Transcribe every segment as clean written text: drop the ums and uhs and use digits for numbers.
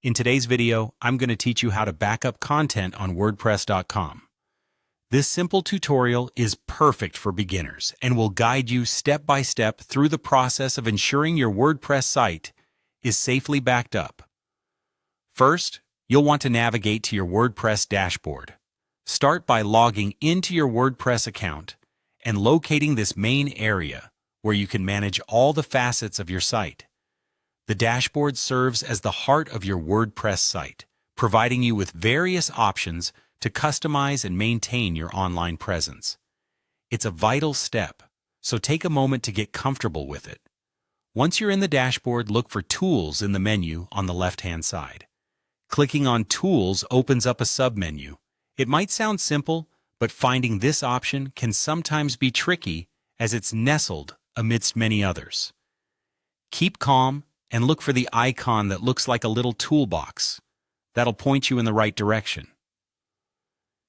In today's video, I'm going to teach you how to back up content on WordPress.com. This simple tutorial is perfect for beginners and will guide you step by step through the process of ensuring your WordPress site is safely backed up. First, you'll want to navigate to your WordPress dashboard. Start by logging into your WordPress account and locating this main area where you can manage all the facets of your site. The dashboard serves as the heart of your WordPress site, providing you with various options to customize and maintain your online presence. It's a vital step, so take a moment to get comfortable with it. Once you're in the dashboard, look for Tools in the menu on the left-hand side. Clicking on Tools opens up a submenu. It might sound simple, but finding this option can sometimes be tricky as it's nestled amidst many others. Keep calm and look for the icon that looks like a little toolbox. That'll point you in the right direction.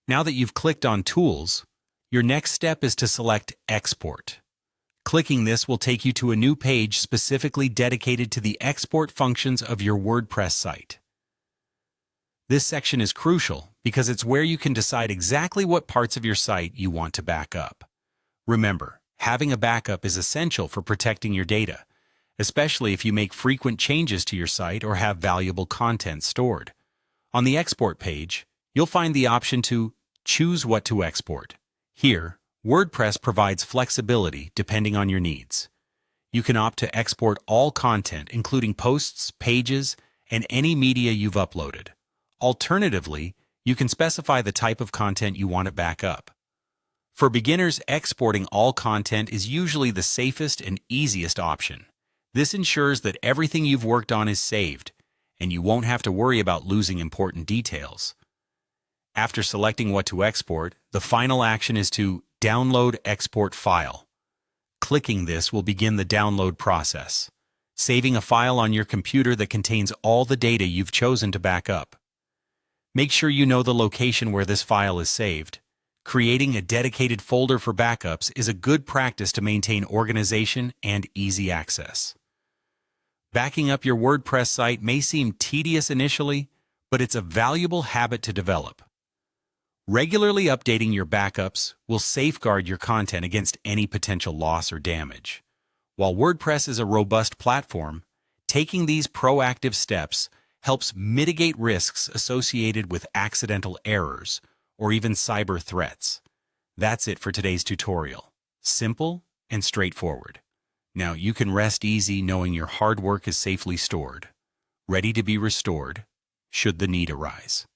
Now that you've clicked on Tools, your next step is to select Export. Clicking this will take you to a new page specifically dedicated to the export functions of your WordPress site. This section is crucial because it's where you can decide exactly what parts of your site you want to back up. Remember, having a backup is essential for protecting your data, especially if you make frequent changes to your site or have valuable content stored. On the Export page, you'll find the option to choose what to export. Here, WordPress provides flexibility depending on your needs. You can opt to export all content, including posts, pages, and any media you've uploaded. Alternatively, you can specify the type of content you want to back up. For beginners, exporting all content is usually the safest and easiest option. This ensures that everything you've worked on is saved, and you won't have to worry about losing important details. After selecting what to export, the final action is to download export file. Clicking this will begin the download process, saving a file on your computer that contains all the data you've chosen to back up. Make sure you know the location where this file is saved. Creating a dedicated folder for backups is a good practice to maintain organization and easy access. Backing up your WordPress site may seem tedious initially, but it's a valuable habit to develop. Regularly updating your backups will safeguard your content against any potential loss or damage. While WordPress is a robust platform, taking these proactive steps helps mitigate risks associated with accidental errors or even cyber threats. That's it for today's tutorial. Simple and straightforward. Now you can rest easy knowing your hard work is safely stored, ready to be restored should the need arise.